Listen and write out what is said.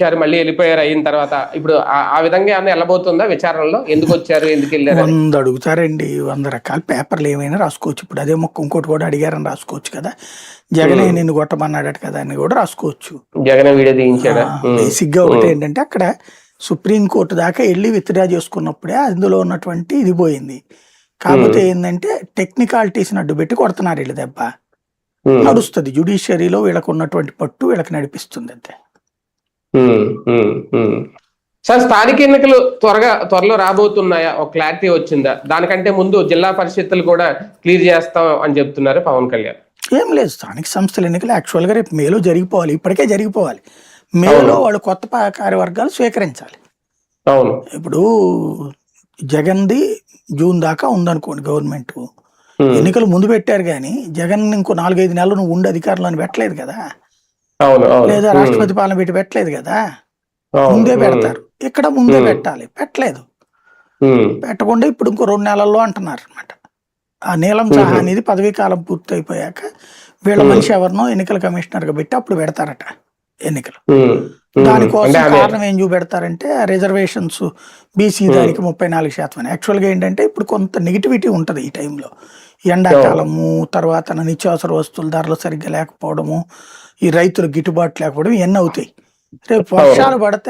వచ్చారు మళ్ళీ వెళ్ళిపోయారు అయిన తర్వాత ఇప్పుడు ఆ విధంగా ఏమన్నా వెళ్ళబోతుందా విచారణలో? ఎందుకు వచ్చారు, ఎందుకు వెళ్ళారు అని? 100 అడుగుతారండి. 100 రకాల పేపర్లు ఏమైనా రాసుకోవచ్చు. ఇప్పుడు అదే మొక్క ఇంకోటి కూడా అడిగారని రాసుకోవచ్చు కదా. జగనే నిన్ను కొట్టమన్నాడట కదా అని కూడా రాసుకోవచ్చు. జగన్ వీడియో తీయించాడా? బేసిక్ గా ఒకటి ఏంటంటే అక్కడ సుప్రీంకోర్టు దాకా వెళ్ళి విత్డ్రా చేసుకున్నప్పుడే అందులో ఉన్నటువంటి ఇది పోయింది. కాకపోతే ఏంటంటే టెక్నికాలిటీస్ అడ్డు పెట్టి కొడుతున్నారు వీళ్ళు దెబ్బ. నడుస్తుంది జ్యుడిషియరీలో వీళ్ళకు ఉన్నటువంటి పట్టు వీళ్ళకి నడిపిస్తుంది అంతే. సార్, స్థానిక ఎన్నికలు త్వరలో రాబోతున్నాయా? ఒక క్లారిటీ వచ్చిందా? దానికంటే ముందు జిల్లా పరిషత్తులు కూడా క్లియర్ చేస్తాం అని చెప్తున్నారు పవన్ కళ్యాణ్. ఏం లేదు, స్థానిక సంస్థల ఎన్నికలు యాక్చువల్ గా రేపు మేలో జరిగిపోవాలి. ఇప్పటికే జరిగిపోవాలి. మేలో వాళ్ళు కొత్త కార్యవర్గాలు స్వీకరించాలి. అవును, ఇప్పుడు జగన్ది జూన్ దాకా ఉందనుకోండి గవర్నమెంట్. ఎన్నికలు ముందు పెట్టారు కానీ జగన్ ఇంకో 4-5 నెలలు నువ్వు ఉండి అధికారంలో పెట్టలేదు కదా. లేదా రాష్ట్రపతి పాలన పెట్టి పెట్టలేదు కదా. ముందే పెడతారు. ఇక్కడ ముందే పెట్టాలి, పెట్టలేదు. పెట్టకుండా ఇప్పుడు ఇంకో 2 నెలల్లో అంటున్నారు అనమాట. ఆ నీలం సహా అనేది పదవీ కాలం పూర్తి అయిపోయాక వీళ్ళ మనిషి ఎవరినో ఎన్నికల కమిషనర్ గా పెట్టి అప్పుడు పెడతారట ఎన్నికలు. దానికోసం కారణం ఏం చూపెడతారంటే రిజర్వేషన్స్ బీసీ దానికి 34%. యాక్చువల్గా ఏంటంటే ఇప్పుడు కొంత నెగిటివిటీ ఉంటుంది ఈ టైంలో. ఎండాకాలము, తర్వాత నిత్యావసర వస్తువుల ధరలు సరిగ్గా లేకపోవడము, ఈ రైతులు గిట్టుబాటు లేకపోవడం ఇవన్నీ అవుతాయి. రేపు వర్షాలు పడితే